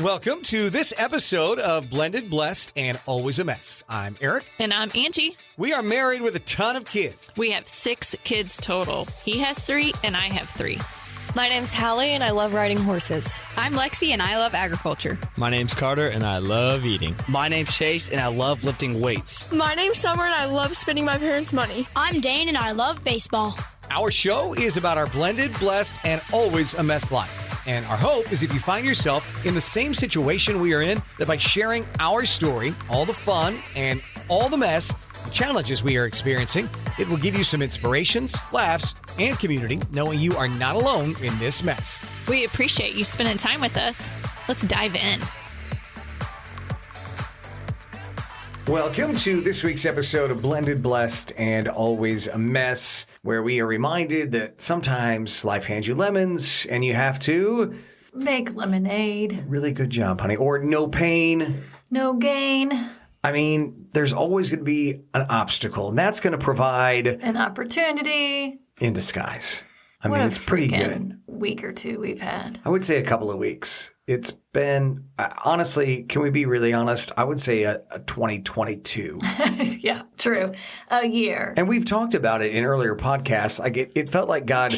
Welcome to this episode of Blended, Blessed, and Always a Mess. I'm Aric. And I'm Angie. We are married with a ton of kids. We have 6 kids total. He has 3 and I have 3. My name's Hallie and I love riding horses. I'm Lexi and I love agriculture. My name's Carter and I love eating. My name's Chase and I love lifting weights. My name's Summer and I love spending my parents' money. I'm Dane and I love baseball. Our show is about our blended, blessed, and always a mess life. And our hope is if you find yourself in the same situation we are in, that by sharing our story, all the fun and all the mess, the challenges we are experiencing, it will give you some inspirations, laughs, and community, knowing you are not alone in this mess. We appreciate you spending time with us. Let's dive in. Welcome to this week's episode of Blended, Blessed, and Always a Mess, where we are reminded that sometimes life hands you lemons and you have to make lemonade. Really good job, honey. Or no pain, no gain. I mean, there's always going to be an obstacle, and that's going to provide an opportunity in disguise. I mean, it's pretty good. Week or two we've had. I would say a couple of weeks. It's been, honestly, can we be really honest? I would say a 2022. Yeah, true. A year. And we've talked about it in earlier podcasts. Like it felt like God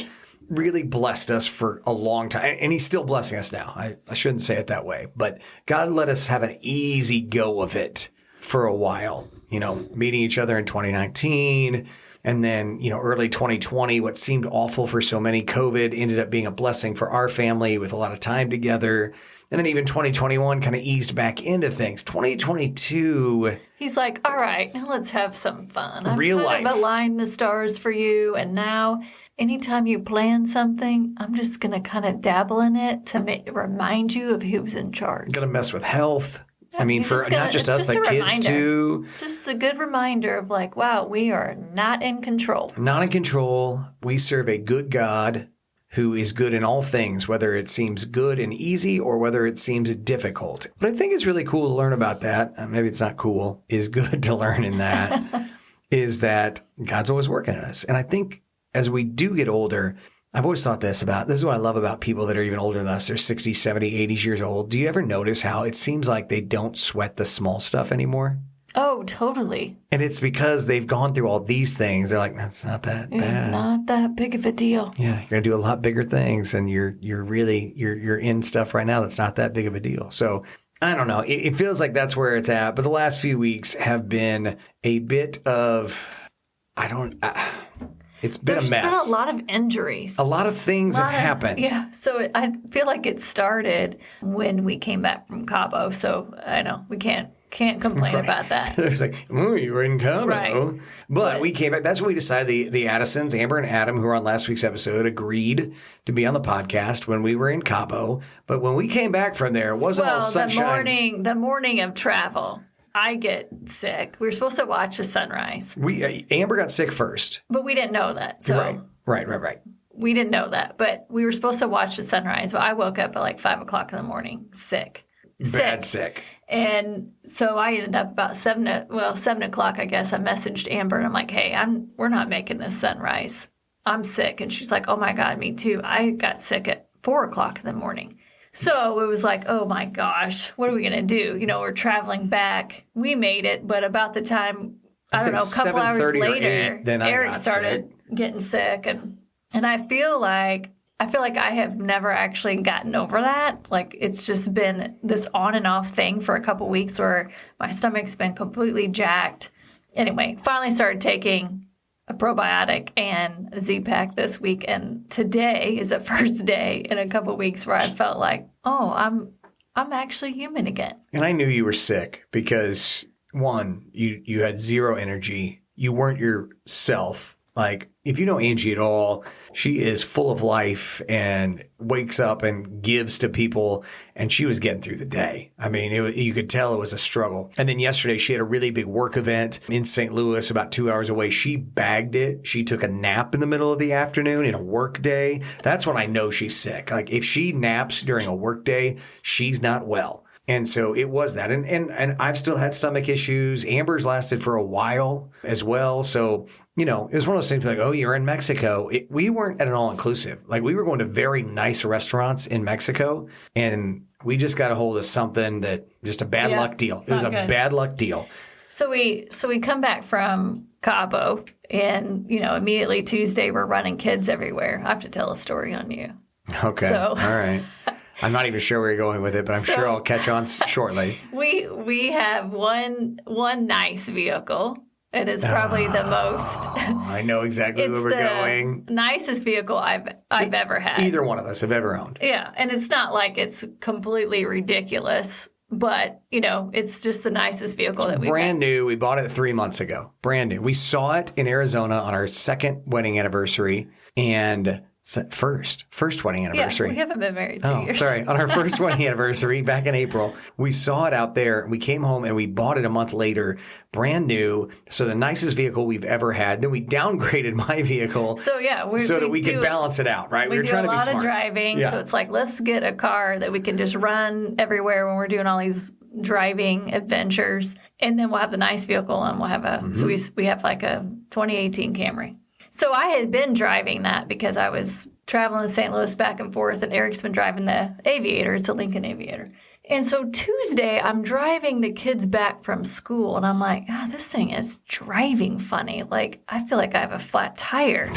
really blessed us for a long time. And he's still blessing us now. I shouldn't say it that way. But God let us have an easy go of it for a while. You know, meeting each other in 2019. And then, you know, early 2020, what seemed awful for so many, COVID, ended up being a blessing for our family with a lot of time together. And then even 2021 kind of eased back into things. 2022. He's like, all right, now let's have some fun. Real life. I've aligned the stars for you. And now anytime you plan something, I'm just going to kind of dabble in it to remind you of who's in charge. Going to mess with health. I mean, for not just us, but kids too. It's just a good reminder of like, wow, we are not in control. Not in control. We serve a good God who is good in all things, whether it seems good and easy or whether it seems difficult. But I think it's really cool to learn about that. Maybe it's not cool. Is good to learn in that is that God's always working on us. And I think as we do get older, I've always thought this is what I love about people that are even older than us. They're 60, 70, 80 years old. Do you ever notice how it seems like they don't sweat the small stuff anymore? Oh, totally. And it's because they've gone through all these things. They're like, that's not that bad. Not that big of a deal. Yeah, you're going to do a lot bigger things, and you're in stuff right now that's not that big of a deal. So I don't know. It feels like that's where it's at. But the last few weeks have been a bit of, it's been a mess. There's been a lot of injuries. A lot of things have happened. Yeah. So I feel like it started when we came back from Cabo. So I know we can't complain about that. It's like, you were in Cabo. Right. But we came back. That's when we decided the Addisons, Amber and Adam, who were on last week's episode, agreed to be on the podcast when we were in Cabo. But when we came back from there, it wasn't all sunshine. The morning of travel, I get sick. We were supposed to watch the sunrise. Amber got sick first. But we didn't know that. So Right. We didn't know that. But we were supposed to watch the sunrise. Well, I woke up at like 5 o'clock in the morning, sick. Bad sick. And so I ended up about 7 o'clock, I guess. I messaged Amber and I'm like, hey, we're not making this sunrise. I'm sick. And she's like, oh my God, me too. I got sick at 4 o'clock in the morning. So it was like, oh my gosh, what are we going to do? You know, we're traveling back. We made it, but about the time, a couple hours later, Aric started getting sick. And I feel like I have never actually gotten over that. Like it's just been this on and off thing for a couple weeks where my stomach's been completely jacked. Anyway, finally started taking a probiotic and a Z-Pack this week. And today is the first day in a couple weeks where I felt like, oh, I'm actually human again. And I knew you were sick because, one, you had zero energy. You weren't yourself. Like, if you know Angie at all, she is full of life and wakes up and gives to people. And she was getting through the day. I mean, you could tell it was a struggle. And then yesterday, she had a really big work event in St. Louis, about 2 hours away. She bagged it. She took a nap in the middle of the afternoon in a work day. That's when I know she's sick. Like, if she naps during a work day, she's not well. And so it was that. And I've still had stomach issues. Amber's lasted for a while as well. So, it was one of those things like, oh, you're in Mexico. We weren't at an all-inclusive. Like, we were going to very nice restaurants in Mexico, and we just got a hold of something that just a bad luck deal. It was a bad luck deal. So we come back from Cabo, and, immediately Tuesday we're running kids everywhere. I have to tell a story on you. Okay. So, all right. I'm not even sure where you're going with it, but I'm sure I'll catch on shortly. We have one nice vehicle. It is probably the most. I know exactly where we're going. Nicest vehicle I've ever had. Either one of us have ever owned. Yeah, and it's not like it's completely ridiculous, but it's just the nicest vehicle that we've brand new. We bought it 3 months ago. Brand new. We saw it in Arizona on our second wedding anniversary, and first wedding anniversary. Yeah, we haven't been married 2 years. Sorry. On our first wedding anniversary back in April, we saw it out there. We came home and we bought it a month later, brand new. So the nicest vehicle we've ever had. Then we downgraded my vehicle. So that we could balance it out, right? We were trying to be smart. A lot of driving. Yeah. So it's like, let's get a car that we can just run everywhere when we're doing all these driving adventures. And then we'll have the nice vehicle and we'll have so we have like a 2018 Camry. So I had been driving that because I was traveling to St. Louis back and forth, and Eric's been driving the Aviator. It's a Lincoln Aviator. And so Tuesday, I'm driving the kids back from school, and I'm like, this thing is driving funny. Like, I feel like I have a flat tire.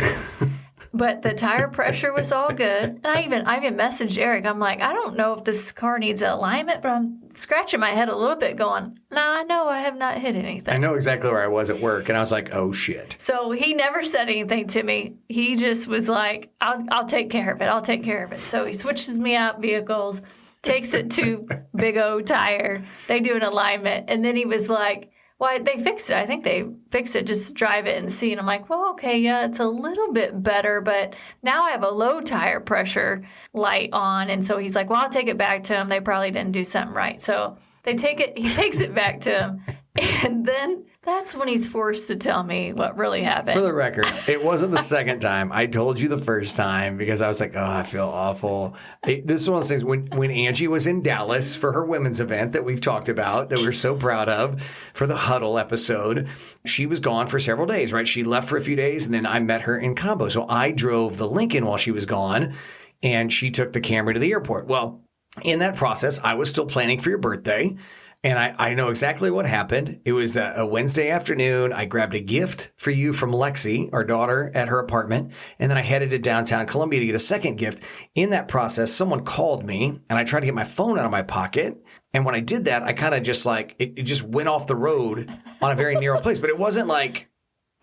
But the tire pressure was all good. And I even messaged Eric. I'm like, I don't know if this car needs alignment, but I'm scratching my head a little bit going, no, I know I have not hit anything. I know exactly where I was at work, and I was like, oh, shit. So he never said anything to me. He just was like, I'll take care of it. I'll take care of it. So he switches me out vehicles, takes it to Big O Tire. They do an alignment. And then he was like, well, they fixed it. I think they fixed it. Just drive it and see. And I'm like, well, okay, yeah, it's a little bit better. But now I have a low tire pressure light on. And so he's like, well, I'll take it back to him. They probably didn't do something right. So he takes it back to him. And then that's when he's forced to tell me what really happened. For the record, it wasn't the second time. I told you the first time because I was like, oh, I feel awful. This is one of those things when Angie was in Dallas for her women's event that we've talked about, that we're so proud of, for the Huddle episode. She was gone for several days, right? She left for a few days, and then I met her in Cabo. So I drove the Lincoln while she was gone, and she took the Camry to the airport. Well, in that process, I was still planning for your birthday. And I know exactly what happened. It was a Wednesday afternoon. I grabbed a gift for you from Lexi, our daughter, at her apartment. And then I headed to downtown Columbia to get a second gift. In that process, someone called me, and I tried to get my phone out of my pocket. And when I did that, I kind of just it just went off the road on a very narrow place. But it wasn't like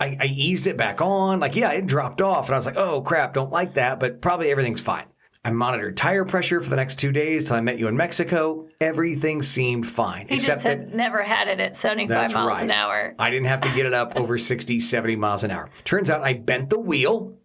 I eased it back on. Like, yeah, it dropped off. And I was like, oh, crap, don't like that. But probably everything's fine. I monitored tire pressure for the next 2 days till I met you in Mexico. Everything seemed fine. He just had never had it at 75 miles an hour. I didn't have to get it up over 60, 70 miles an hour. Turns out I bent the wheel.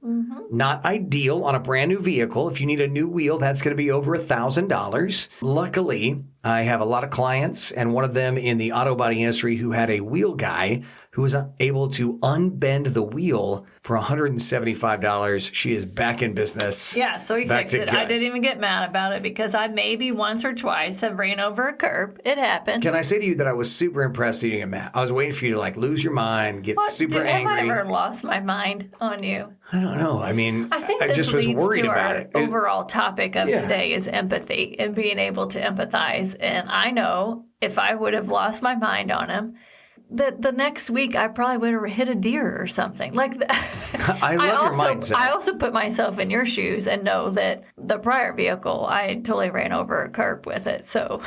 Not ideal on a brand new vehicle. If you need a new wheel, that's going to be over $1,000. Luckily, I have a lot of clients, and one of them in the auto body industry who had a wheel guy who was able to unbend the wheel for $175. She is back in business. Yeah, so he fixed it. I didn't even get mad about it because I maybe once or twice have ran over a curb. It happens. Can I say to you that I was super impressed that you didn't get mad? I was waiting for you to lose your mind, get super angry. Have I ever lost my mind on you? I don't know. I mean, I think I just was worried about it. Overall topic of today is empathy and being able to empathize. And I know if I would have lost my mind on him, that the next week I probably would have hit a deer or something. I love your mindset. I also put myself in your shoes and know that the prior vehicle, I totally ran over a curb with it. So,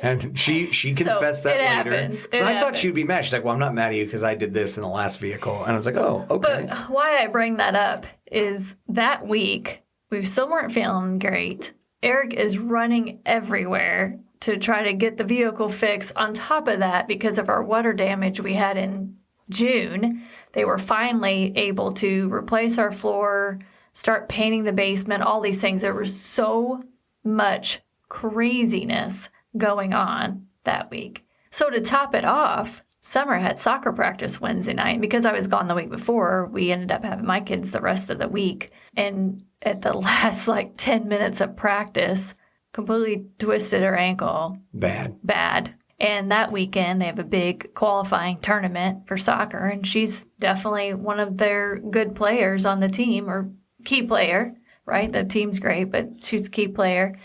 and she confessed that later. Happens. So I thought she'd be mad. She's like, "Well, I'm not mad at you because I did this in the last vehicle." And I was like, "Oh, okay." But why I bring that up is that week we still weren't feeling great. Aric is running everywhere to try to get the vehicle fixed. On top of that, because of our water damage we had in June, they were finally able to replace our floor, start painting the basement, all these things. There was so much craziness going on that week. So to top it off, Summer had soccer practice Wednesday night. And because I was gone the week before, we ended up having my kids the rest of the week. And at the last 10 minutes of practice, completely twisted her ankle. Bad. And that weekend, they have a big qualifying tournament for soccer, and she's definitely one of their good players on the team, or key player, right? The team's great, but she's a key player.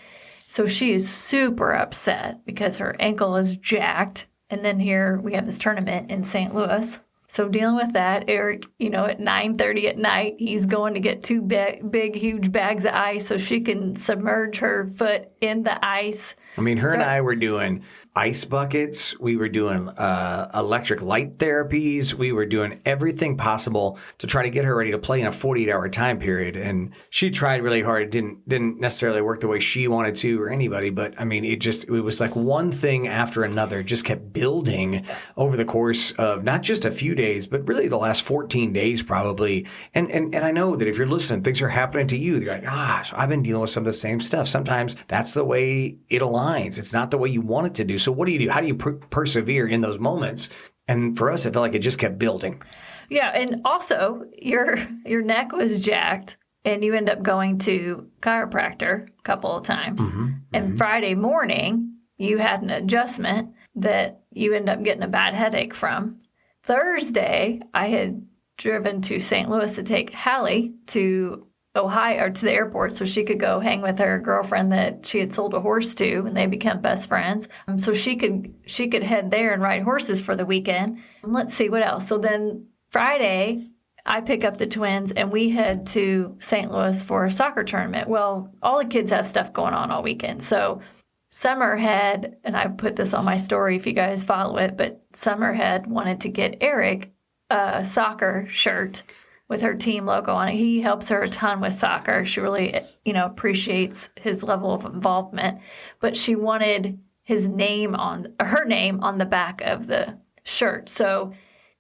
So she is super upset because her ankle is jacked. And then here we have this tournament in St. Louis. So dealing with that, Aric, at 9:30 at night, he's going to get two big, huge bags of ice so she can submerge her foot in the ice. I mean, her and I were doing ice buckets. We were doing electric light therapies. We were doing everything possible to try to get her ready to play in a 48-hour time period. And she tried really hard. It didn't necessarily work the way she wanted to or anybody. But, I mean, it was like one thing after another just kept building over the course of not just a few days, but really the last 14 days probably. And I know that if you're listening, things are happening to you. You're like, gosh, I've been dealing with some of the same stuff. Sometimes that's the way it aligns. It's not the way you want it to do. So what do you do? How do you persevere in those moments? And for us, it felt like it just kept building. Yeah, and also your neck was jacked, and you end up going to chiropractor a couple of times. And Friday morning, you had an adjustment that you end up getting a bad headache from. Thursday, I had driven to St. Louis to take Hallie to Ohio, or to the airport, so she could go hang with her girlfriend that she had sold a horse to, and they become best friends. So she could head there and ride horses for the weekend. Let's see what else. So then Friday, I pick up the twins and we head to St. Louis for a soccer tournament. Well, all the kids have stuff going on all weekend. So Summer had, and I put this on my story if you guys follow it, but Summer had wanted to get Aric a soccer shirt with her team logo on it. He helps her a ton with soccer. She really, appreciates his level of involvement. But she wanted her name on the back of the shirt. So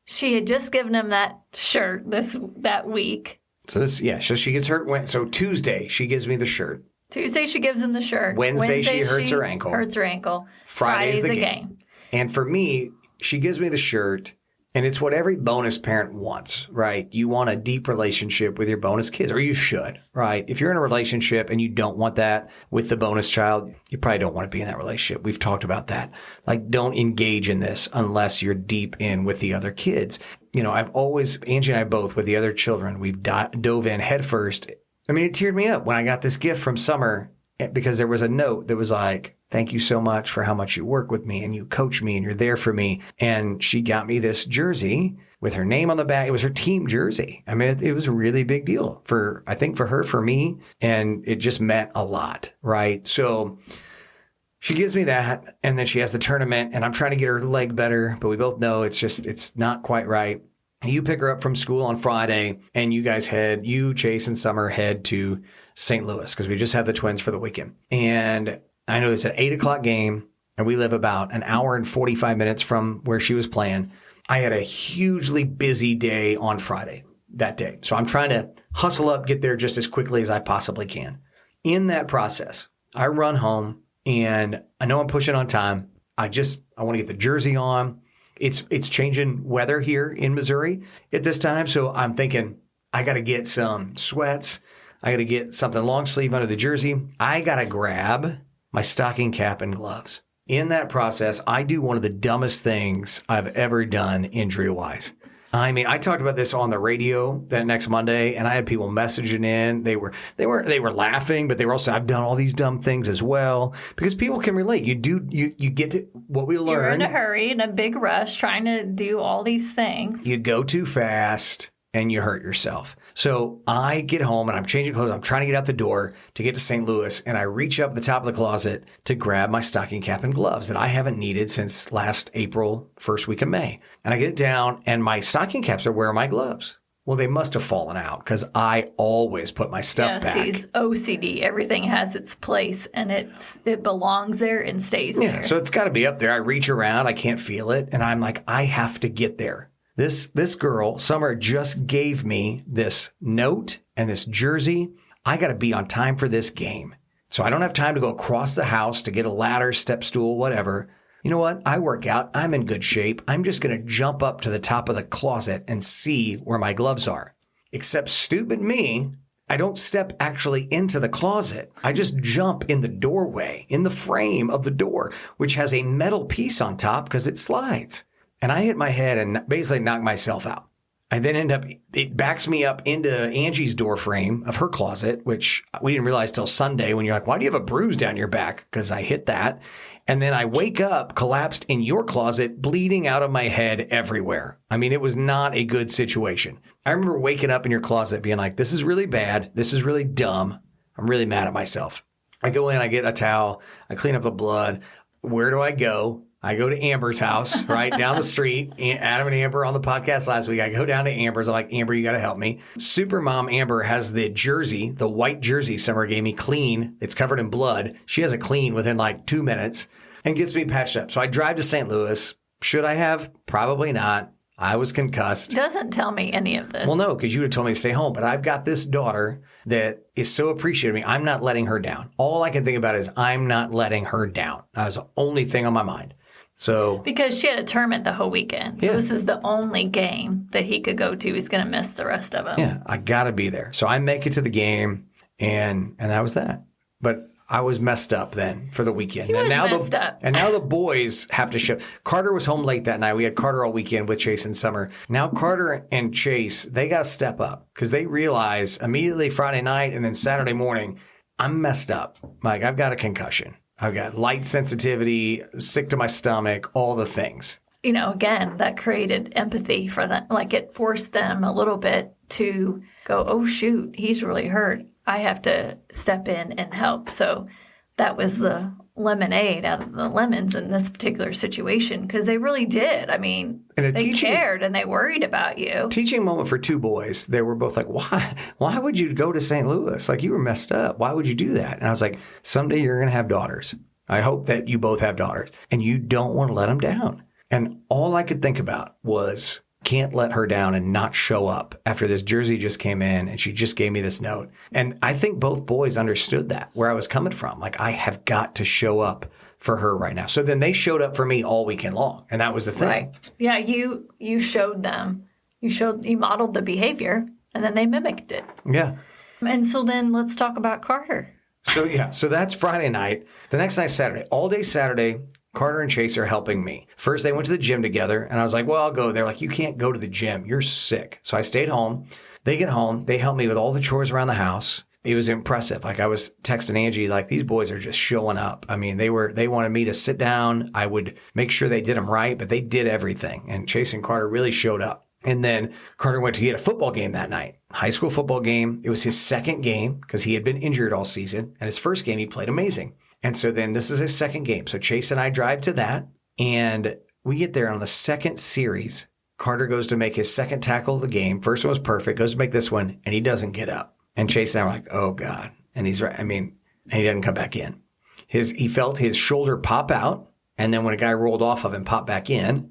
she had just given him that shirt that week. So she gets hurt. So Tuesday, she gives me the shirt. Tuesday, she gives him the shirt. Wednesday she hurts her ankle. Friday's the game. And for me, she gives me the shirt. And it's what every bonus parent wants, right? You want a deep relationship with your bonus kids, or you should, right? If you're in a relationship and you don't want that with the bonus child, you probably don't want to be in that relationship. We've talked about that. Like, don't engage in this unless you're deep in with the other kids. Angie and I both, with the other children, we've dove in head first. I mean, it teared me up when I got this gift from Summer, because there was a note that was like, thank you so much for how much you work with me and you coach me and you're there for me. And she got me this jersey with her name on the back. It was her team jersey. I mean, it was a really big deal for her, for me, and it just meant a lot, right? So she gives me that, and then she has the tournament, and I'm trying to get her leg better, but we both know it's not quite right. You pick her up from school on Friday, and you guys Chase and Summer head to St. Louis because we just had the twins for the weekend. And I know it's an 8:00 game, and we live about an hour and 45 minutes from where she was playing. I had a hugely busy day on Friday that day. So I'm trying to hustle up, get there just as quickly as I possibly can. In that process, I run home, and I know I'm pushing on time. I want to get the jersey on. It's changing weather here in Missouri at this time. So I'm thinking I got to get some sweats. I got to get something long sleeve under the jersey. I got to grab my stocking cap and gloves. In that process, I do one of the dumbest things I've ever done injury-wise. I mean, I talked about this on the radio that next Monday, and I had people messaging in. They were laughing, but they were also, I've done all these dumb things as well, because people can relate. You get to what we learn. You're in a hurry, in a big rush, trying to do all these things. You go too fast and you hurt yourself. So I get home and I'm changing clothes. I'm trying to get out the door to get to St. Louis, and I reach up the top of the closet to grab my stocking cap and gloves that I haven't needed since last April, first week of May. And I get it down, and my stocking caps are where are my gloves? Well, they must have fallen out because I always put my stuff back. Yes, he's OCD. Everything has its place, and it belongs there and stays there. Yeah, so it's got to be up there. I reach around. I can't feel it. And I'm like, I have to get there. This girl, Summer, just gave me this note and this jersey. I got to be on time for this game. So I don't have time to go across the house to get a ladder, step stool, whatever. You know what? I work out. I'm in good shape. I'm just going to jump up to the top of the closet and see where my gloves are. Except stupid me I don't step actually into the closet. I just jump in the doorway, in the frame of the door, which has a metal piece on top because it slides. And I hit my head and basically knock myself out. I then it backs me up into Angie's door frame of her closet, which we didn't realize till Sunday when you're like, why do you have a bruise down your back? Because I hit that. And then I wake up, collapsed in your closet, bleeding out of my head everywhere. I mean, it was not a good situation. I remember waking up in your closet being like, this is really bad. This is really dumb. I'm really mad at myself. I go in, I get a towel, I clean up the blood. Where do I go? I go to Amber's house, right down the street. Adam and Amber on the podcast last week. I go down to Amber's. I'm like, Amber, you got to help me. Super mom Amber has the jersey, the white jersey Summer gave me clean. It's covered in blood. She has it clean within like 2 minutes and gets me patched up. So I drive to St. Louis. Should I have? Probably not. I was concussed. Doesn't tell me any of this. Well, no, because you would have told me to stay home. But I've got this daughter that is so appreciative of me. I'm not letting her down. All I can think about is I'm not letting her down. That was the only thing on my mind. So because she had a tournament the whole weekend. So this was the only game that he could go to. He's going to miss the rest of them. Yeah, I got to be there. So I make it to the game, and that was that. But I was messed up then for the weekend. He was messed up. And now the boys have to ship. Carter was home late that night. We had Carter all weekend with Chase and Summer. Now Carter and Chase, they got to step up because they realize immediately Friday night and then Saturday morning, I'm messed up. Like, I've got a concussion. I've got light sensitivity, sick to my stomach, all the things. You know, again, that created empathy for them. Like, it forced them a little bit to go, oh, shoot, he's really hurt. I have to step in and help. So that was the lemonade out of the lemons in this particular situation because they really did. I mean, they cared and they worried about you. Teaching moment for two boys. They were both like, why would you go to St. Louis? Like, you were messed up. Why would you do that? And I was like, someday you're going to have daughters. I hope that you both have daughters and you don't want to let them down. And all I could think about was, can't let her down and not show up after this jersey just came in and she just gave me this note. And I think both boys understood that, where I was coming from. Like, I have got to show up for her right now. So then they showed up for me all weekend long. And that was the thing. Right. Yeah, you showed them. You modeled the behavior and then they mimicked it. Yeah. And so then let's talk about Carter. So that's Friday night. The next night, Saturday. All day Saturday, Carter and Chase are helping me. First, they went to the gym together, and I was like, well, I'll go. They're like, you can't go to the gym. You're sick. So I stayed home. They get home. They help me with all the chores around the house. It was impressive. Like, I was texting Angie, like, these boys are just showing up. I mean, they wanted me to sit down. I would make sure they did them right, but they did everything. And Chase and Carter really showed up. And then Carter went to get a football game that night, high school football game. It was his second game because he had been injured all season. And his first game, he played amazing. And so then this is his second game. So Chase and I drive to that, and we get there on the second series. Carter goes to make his second tackle of the game. First one was perfect, goes to make this one, and he doesn't get up. And Chase and I were like, oh, God. And he's right. I mean, and he doesn't come back in. He felt his shoulder pop out, and then when a guy rolled off of him, pop back in.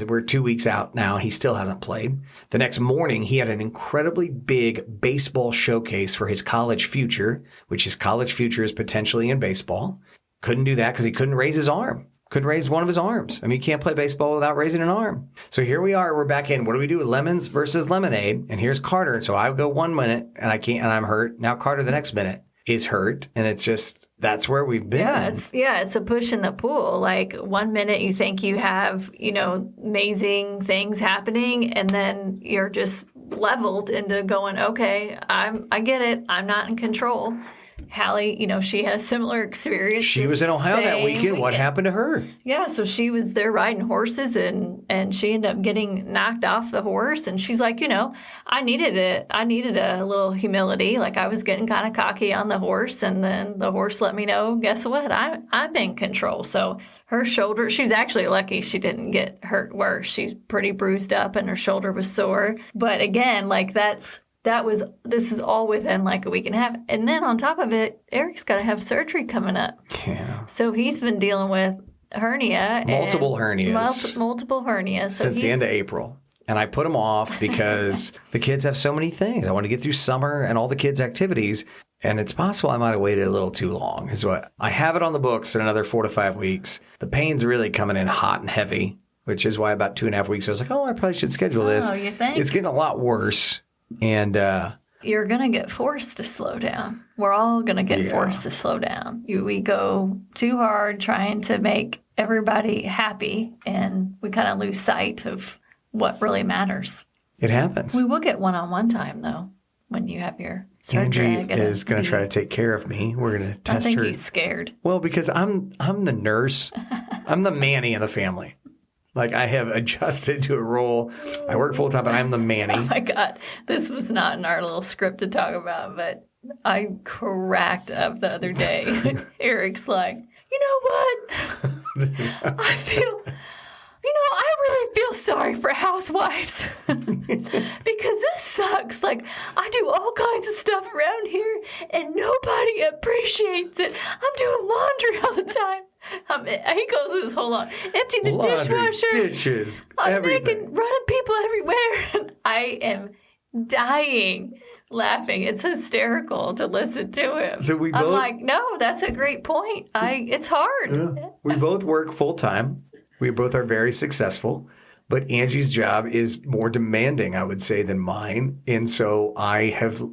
We're 2 weeks out now. He still hasn't played. The next morning, he had an incredibly big baseball showcase for his college future, which his college future is potentially in baseball. Couldn't do that because he couldn't raise his arm. Couldn't raise one of his arms. I mean, you can't play baseball without raising an arm. So here we are. We're back in. What do we do with lemons versus lemonade? And here's Carter. So I go 1 minute and I can't, and I'm hurt. Now Carter the next minute is hurt. And it's just, that's where we've been. It's a push in the pool. Like, 1 minute you think you have, amazing things happening, and then you're just leveled into going, okay, I get it. I'm not in control. Hallie, she had a similar experience. She was in Ohio that weekend. What happened to her? Yeah, so she was there riding horses, and she ended up getting knocked off the horse. And she's like, I needed a little humility. Like, I was getting kind of cocky on the horse, and then the horse let me know, guess what? I'm in control. So her shoulder, she's actually lucky she didn't get hurt worse. She's pretty bruised up, and her shoulder was sore. But again, like, this is all within like a week and a half. And then on top of it, Eric's got to have surgery coming up. Yeah. So he's been dealing with multiple hernias since the end of April. And I put them off because the kids have so many things. I want to get through summer and all the kids' activities. And it's possible I might have waited a little too long is what I have it on the books in another 4 to 5 weeks. The pain's really coming in hot and heavy, which is why about 2.5 weeks I was like, I probably should schedule this. Oh, you think? It's getting a lot worse. And you're going to get forced to slow down. We're all going to get forced to slow down. We go too hard trying to make everybody happy, and we kind of lose sight of what really matters. It happens. We will get one-on-one time, though, when you have your surgery. Angie is going to try to take care of me. We're going to test her. I think he's scared. Well, because I'm the nurse. I'm the Manny in the family. Like, I have adjusted to a role. I work full-time, but I'm the Manny. Oh, my God. This was not in our little script to talk about, but I cracked up the other day. Eric's like, you know what? I really feel sorry for housewives because this sucks. Like, I do all kinds of stuff around here and nobody appreciates it. I'm doing laundry all the time. He goes through this whole lot. Emptying the dishwasher. Dishes. I'm everything. running people everywhere. And I am dying laughing. It's hysterical to listen to him. So I'm like, no, that's a great point. It's hard. Yeah. We both work full-time. We both are very successful, but Angie's job is more demanding, I would say, than mine. And so I have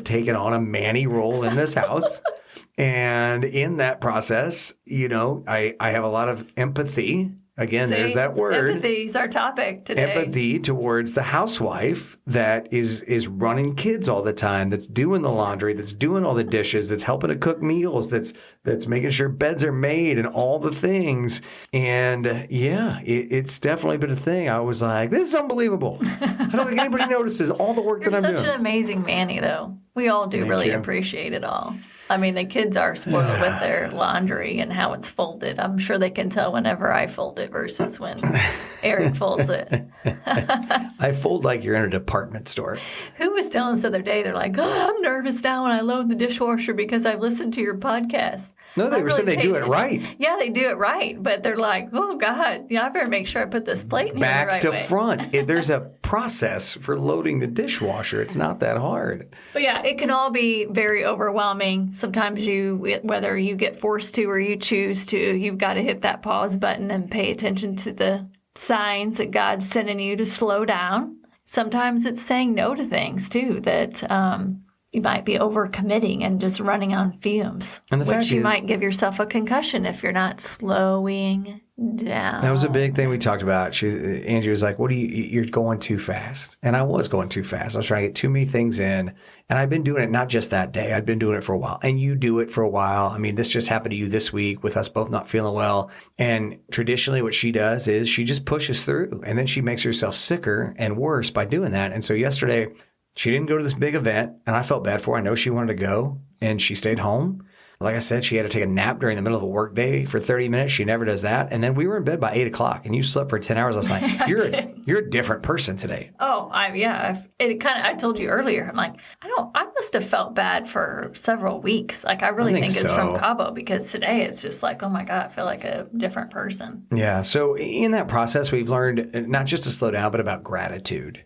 taken on a Manny role in this house. And in that process, I have a lot of empathy. Again, there's that word. Empathy is our topic today. Empathy towards the housewife that is running kids all the time, that's doing the laundry, that's doing all the dishes, that's helping to cook meals, that's making sure beds are made and all the things. And it's definitely been a thing. I was like, this is unbelievable. I don't think anybody notices all the work that I'm doing. You're such an amazing Manny, though. We all do really appreciate it all. I mean, the kids are spoiled with their laundry and how it's folded. I'm sure they can tell whenever I fold it versus when Aric folds it. I fold like you're in a department store. Who was telling us the other day, they're like, God, I'm nervous now when I load the dishwasher because I've listened to your podcast. No, they were saying they do it right. Yeah, they do it right. But they're like, oh, God, I better make sure I put this plate in here the right back to way. front. There's a process for loading the dishwasher. It's not that hard. But yeah, it can all be very overwhelming. Sometimes whether you get forced to or you choose to, you've got to hit that pause button and pay attention to the signs that God's sending you to slow down. Sometimes it's saying no to things, too, that you might be overcommitting and just running on fumes, which you might give yourself a concussion if you're not slowing down. That was a big thing we talked about. Angie was like, you're going too fast. And I was going too fast. I was trying to get too many things in. And I've been doing it not just that day. I've been doing it for a while. And you do it for a while. I mean, this just happened to you this week with us both not feeling well. And traditionally what she does is she just pushes through. And then she makes herself sicker and worse by doing that. And so yesterday, she didn't go to this big event. And I felt bad for her. I know she wanted to go. And she stayed home. Like I said, she had to take a nap during the middle of a work day for 30 minutes. She never does that. And then we were in bed by 8 o'clock, and you slept for 10 hours last night. You're a different person today. Oh, I told you earlier, I'm like, I must have felt bad for several weeks. Like, I really think it's from Cabo, because today it's just like, oh my God, I feel like a different person. Yeah. So in that process, we've learned not just to slow down, but about gratitude.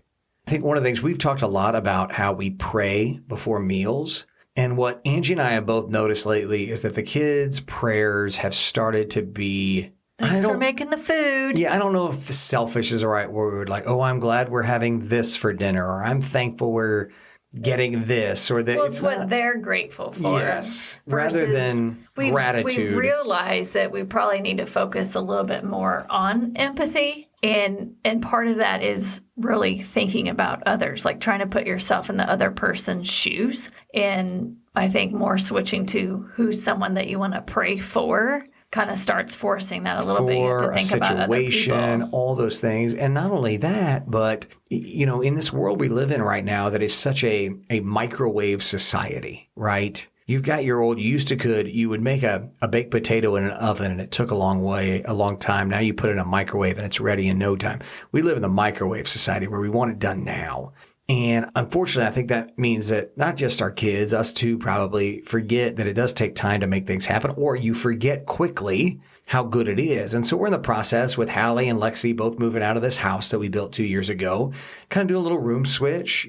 I think one of the things we've talked a lot about how we pray before meals. And what Angie and I have both noticed lately is that the kids' prayers have started to be... Thanks for making the food. Yeah, I don't know if selfish is the right word. Like, oh, I'm glad we're having this for dinner, or I'm thankful we're getting this, or that. Well, it's what they're grateful for. Yes, rather than gratitude. We've realized that we probably need to focus a little bit more on empathy. And part of that is really thinking about others, like trying to put yourself in the other person's shoes. And I think more switching to who's someone that you want to pray for kind of starts forcing that a little bit. You have to think about other people. All those things. And not only that, but, in this world we live in right now that is such a microwave society, right? You've got your old, you would make a baked potato in an oven and it took a long time. Now you put it in a microwave and it's ready in no time. We live in the microwave society where we want it done now. And unfortunately, I think that means that not just our kids, us too, probably forget that it does take time to make things happen, or you forget quickly how good it is. And so we're in the process with Hallie and Lexi both moving out of this house that we built 2 years ago, kind of do a little room switch.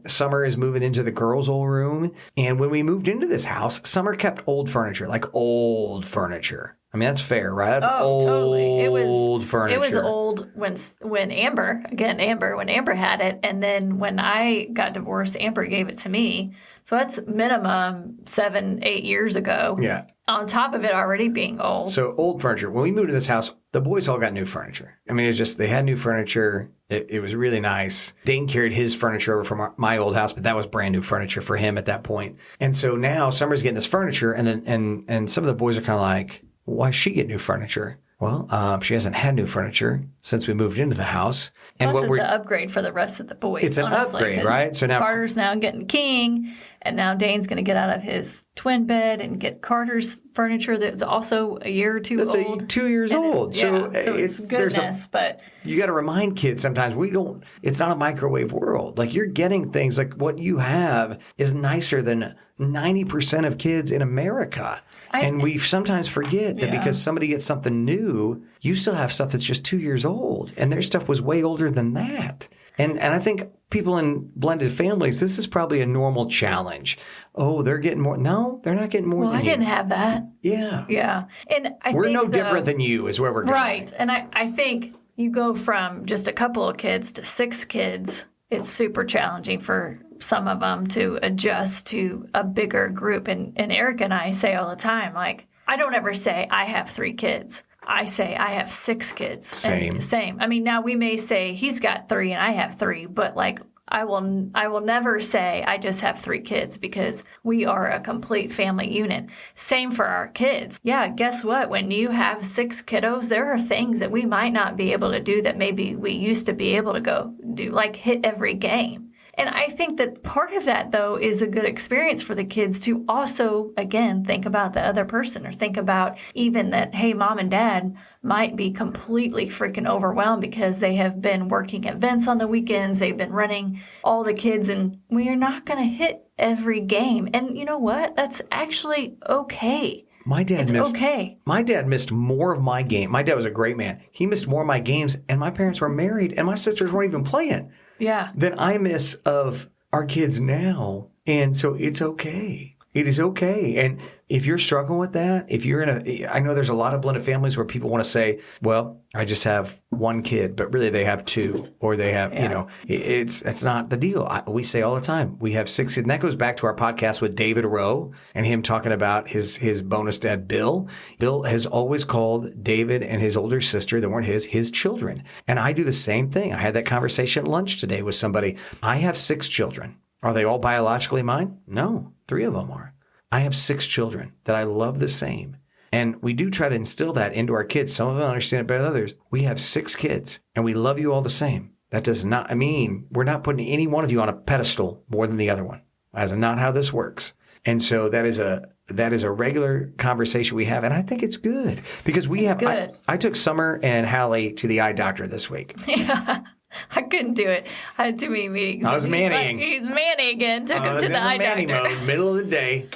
Summer is moving into the girls' old room. And when we moved into this house, Summer kept old furniture. I mean, that's fair, right? That's totally. old furniture. It was old when Amber had it, and then when I got divorced, Amber gave it to me. So that's minimum 7-8 years ago. Yeah. On top of it already being old. So old furniture. When we moved to this house, the boys all got new furniture. I mean, they had new furniture. It was really nice. Dane carried his furniture over from my old house, but that was brand new furniture for him at that point. And so now Summer's getting this furniture, and some of the boys are kind of like, why she get new furniture? Well, she hasn't had new furniture since we moved into the house. And plus, it's an upgrade for the rest of the boys. It's an upgrade, right? So now Carter's now getting king, and now Dane's going to get out of his twin bed and get Carter's furniture that's also a year or two old. That's 2 years old. So it's goodness, but you got to remind kids sometimes it's not a microwave world. Like, you're getting things like what you have is nicer than 90% of kids in America. And we sometimes forget that because somebody gets something new, you still have stuff that's just 2 years old. And their stuff was way older than that. And I think people in blended families, this is probably a normal challenge. Oh, they're getting more. No, they're not getting more than you. Well, I didn't have that. Yeah. Yeah. And we're no different than you is where we're going. Right. And I think you go from just a couple of kids to 6 kids. It's super challenging for some of them to adjust to a bigger group. And Aric and I say all the time, like, I don't ever say I have 3 kids. I say I have 6 kids. Same. I mean, now we may say he's got 3 and I have 3, but like I will never say I just have 3 kids because we are a complete family unit. Same for our kids. Yeah, guess what? When you have 6 kiddos, there are things that we might not be able to do that maybe we used to be able to go do, like hit every game. And I think that part of that, though, is a good experience for the kids to also, again, think about the other person or think about even that, hey, mom and dad might be completely freaking overwhelmed because they have been working events on the weekends. They've been running all the kids, and we are not going to hit every game. And you know what? That's actually okay. My dad missed more of my game. My dad was a great man. He missed more of my games, and my parents were married, and my sisters weren't even playing. Yeah. Than I miss of our kids now. And so it's okay. It is okay. And if you're struggling with that, if you're I know there's a lot of blended families where people want to say, well, I just have 1 kid, but really they have 2 or they have, it's not the deal. We say all the time, we have 6 kids. And that goes back to our podcast with David Rowe and him talking about his bonus dad, Bill. Bill has always called David and his older sister, that weren't his children. And I do the same thing. I had that conversation at lunch today with somebody. I have 6 children. Are they all biologically mine? No, 3 of them are. I have 6 children that I love the same. And we do try to instill that into our kids. Some of them understand it better than others. We have 6 kids and we love you all the same. That does not mean we're not putting any one of you on a pedestal more than the other one. That's not how this works. And so that is a regular conversation we have. And I think it's good because I took Summer and Hallie to the eye doctor this week. Yeah. I couldn't do it. I had too many meetings. I was mannying. He's manny again. Took him to the eye doctor. Mode, middle of the day.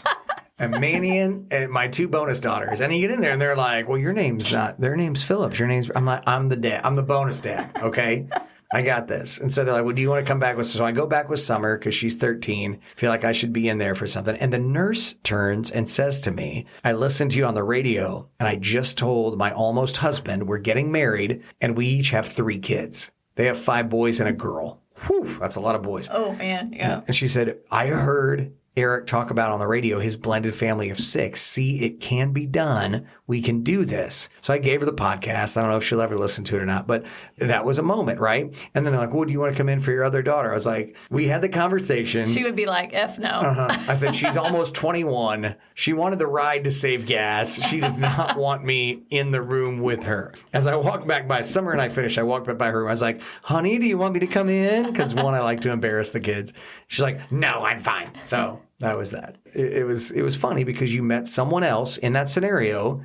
I'm mannying and my 2 bonus daughters. And you get in there and they're like, well, your name's not, their name's Phillips. Your name's, I'm like, I'm the dad. I'm the bonus dad. Okay. I got this. And so they're like, well, do you want to come back with, so I go back with Summer because she's 13. Feel like I should be in there for something. And the nurse turns and says to me, I listened to you on the radio and I just told my almost husband we're getting married and we each have 3 kids. They have 5 boys and a girl. Whew, that's a lot of boys. Oh, man. Yeah. And she said, I heard Aric talk about on the radio his blended family of 6. See, it can be done. We can do this. So I gave her the podcast. I don't know if she'll ever listen to it or not, but that was a moment, right? And then they're like, well, do you want to come in for your other daughter? I was like, we had the conversation. She would be like, F no. I said, she's almost 21. She wanted the ride to save gas. She does not want me in the room with her. As I walked back by, Summer and I finished, I walked back by her room. I was like, honey, do you want me to come in? Because one, I like to embarrass the kids. She's like, no, I'm fine. So that was that. It was funny because you met someone else in that scenario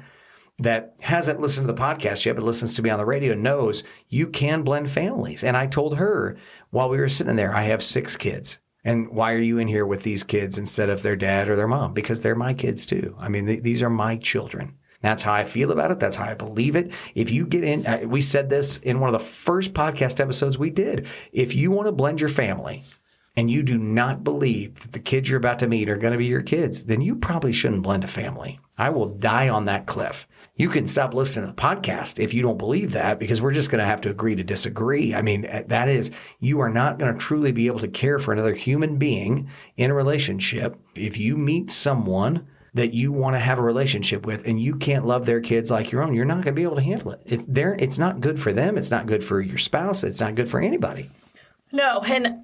that hasn't listened to the podcast yet, but listens to me on the radio, knows you can blend families. And I told her while we were sitting there, I have 6 kids. And why are you in here with these kids instead of their dad or their mom? Because they're my kids too. I mean, these are my children. That's how I feel about it. That's how I believe it. If you get in, we said this in one of the first podcast episodes we did. If you want to blend your family, and you do not believe that the kids you're about to meet are going to be your kids, then you probably shouldn't blend a family. I will die on that cliff. You can stop listening to the podcast if you don't believe that, because we're just going to have to agree to disagree. I mean, that is, you are not going to truly be able to care for another human being in a relationship if you meet someone that you want to have a relationship with and you can't love their kids like your own. You're not going to be able to handle it. It's not good for them. It's not good for your spouse. It's not good for anybody. No, and,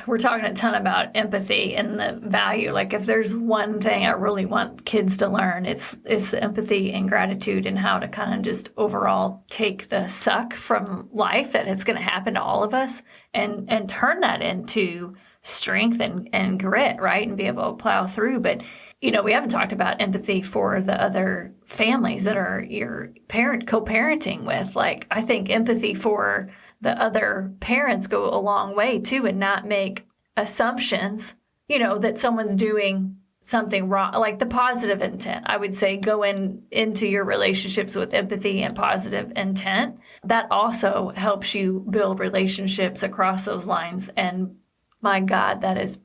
we're talking a ton about empathy and the value. Like, if there's one thing I really want kids to learn, it's empathy and gratitude, and how to kind of just overall take the suck from life that it's going to happen to all of us and turn that into strength and grit, right? And be able to plow through. But, we haven't talked about empathy for the other families that are your co-parenting with. Like, I think empathy for the other parents go a long way too, and not make assumptions, that someone's doing something wrong, like the positive intent. I would say go into your relationships with empathy and positive intent. That also helps you build relationships across those lines. And my God, that is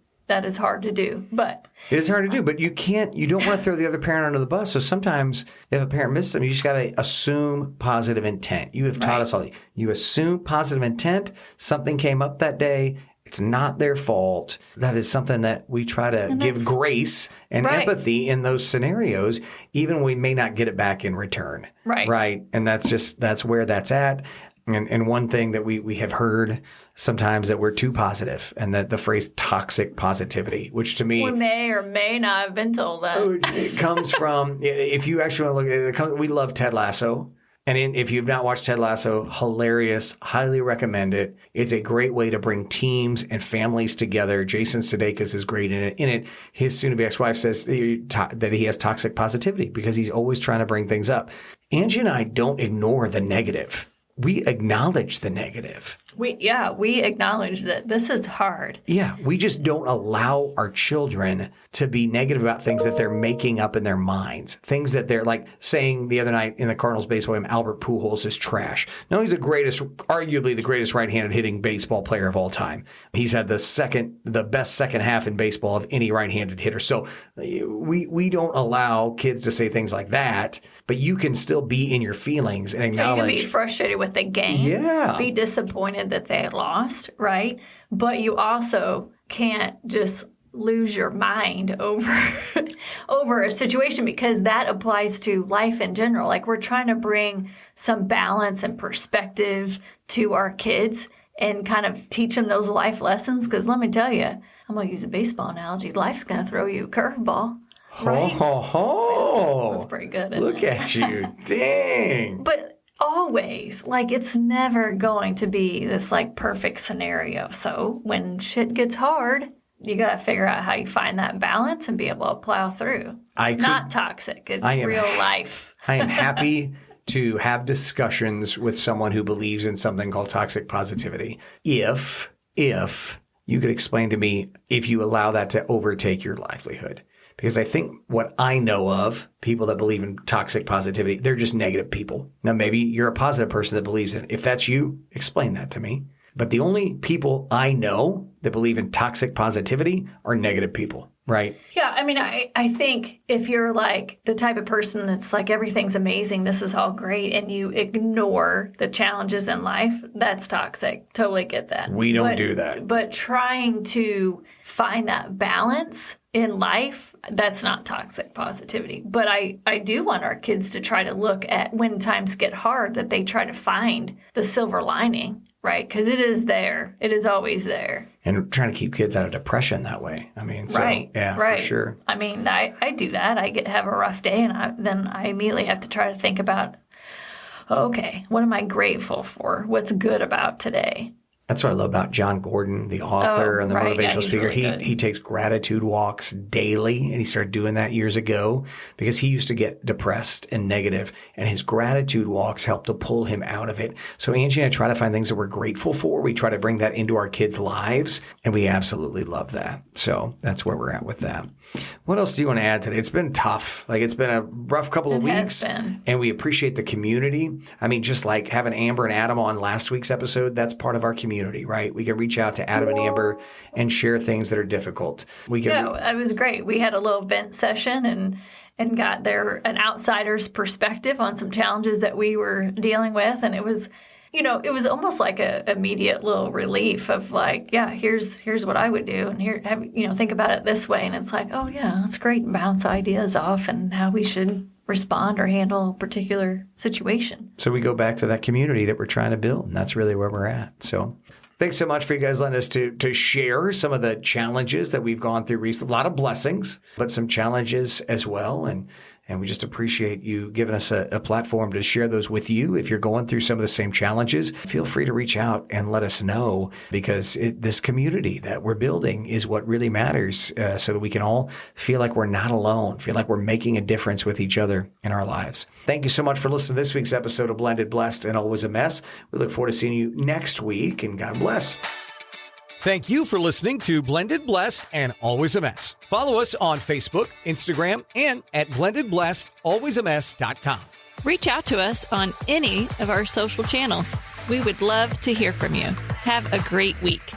hard to do, but it's hard to do, but you don't want to throw the other parent under the bus. So sometimes if a parent misses them, you just got to assume positive intent. You have taught us all. You assume positive intent. Something came up that day. It's not their fault. That is something that we try to give grace and empathy in those scenarios, even when we may not get it back in return. Right. And that's where that's at. And one thing that we have heard sometimes, that we're too positive, and that the phrase toxic positivity, which to me, we may or may not have been told that. It comes from, if you actually want to look at it, we love Ted Lasso. And if you've not watched Ted Lasso, hilarious, highly recommend it. It's a great way to bring teams and families together. Jason Sudeikis is great in it. His soon-to-be ex-wife says that he has toxic positivity because he's always trying to bring things up. Angie and I don't ignore the negative. We acknowledge the negative. We acknowledge that this is hard. Yeah, we just don't allow our children to be negative about things that they're making up in their minds. Things that they're like saying the other night in the Cardinals baseball game, Albert Pujols is trash. No, he's arguably the greatest right-handed hitting baseball player of all time. He's had the best second half in baseball of any right-handed hitter. So we don't allow kids to say things like that, but you can still be in your feelings and acknowledge. You can be frustrated with the game. Yeah. Be disappointed that they lost, right? But you also can't just lose your mind over a situation, because that applies to life in general. Like, we're trying to bring some balance and perspective to our kids and kind of teach them those life lessons. Because let me tell you, I'm going to use a baseball analogy. Life's going to throw you a curveball. Right? That's pretty good. Look at you. Dang. But always, like, it's never going to be this like perfect scenario. So when shit gets hard, you got to figure out how you find that balance and be able to plow through. It's not toxic. It's real life. I am happy to have discussions with someone who believes in something called toxic positivity. If you could explain to me if you allow that to overtake your livelihood. Because I think what I know of people that believe in toxic positivity, they're just negative people. Now, maybe you're a positive person that believes in it. If that's you, explain that to me. But the only people I know that believe in toxic positivity are negative people, right? Yeah, I mean, I think if you're like the type of person that's like, everything's amazing, this is all great, and you ignore the challenges in life, that's toxic. Totally get that. We don't do that. But trying to find that balance in life, that's not toxic positivity. But I do want our kids to try to look at when times get hard, that they try to find the silver lining. Right, because it is there. It is always there. And trying to keep kids out of depression that way. I mean, for sure. I mean, I do that. I have a rough day, and then I immediately have to try to think about, okay, what am I grateful for? What's good about today? That's what I love about John Gordon, the author and the motivational speaker. Really he takes gratitude walks daily, and he started doing that years ago because he used to get depressed and negative, and his gratitude walks helped to pull him out of it. So Angie and I try to find things that we're grateful for. We try to bring that into our kids' lives, and we absolutely love that. So that's where we're at with that. What else do you want to add today? It's been tough. Like, it's been a rough couple of weeks, and we appreciate the community. I mean, just like having Amber and Adam on last week's episode, that's part of our community. community, right? We can reach out to Adam and Amber and share things that are difficult. We can. Yeah, it was great. We had a little vent session and got an outsider's perspective on some challenges that we were dealing with, and it was almost like a immediate little relief of like, yeah, here's what I would do, and here, think about it this way, and it's like, oh yeah, that's great, and bounce ideas off and how we should respond or handle a particular situation. So we go back to that community that we're trying to build, and that's really where we're at. So thanks so much for you guys letting us to share some of the challenges that we've gone through recently. A lot of blessings, but some challenges as well. And we just appreciate you giving us a platform to share those with you. If you're going through some of the same challenges, feel free to reach out and let us know, because this community that we're building is what really matters, so that we can all feel like we're not alone, feel like we're making a difference with each other in our lives. Thank you so much for listening to this week's episode of Blended, Blessed, and Always a Mess. We look forward to seeing you next week, and God bless. Thank you for listening to Blended, Blessed, and Always a Mess. Follow us on Facebook, Instagram, and at blendedblessedalwaysamess.com. Reach out to us on any of our social channels. We would love to hear from you. Have a great week.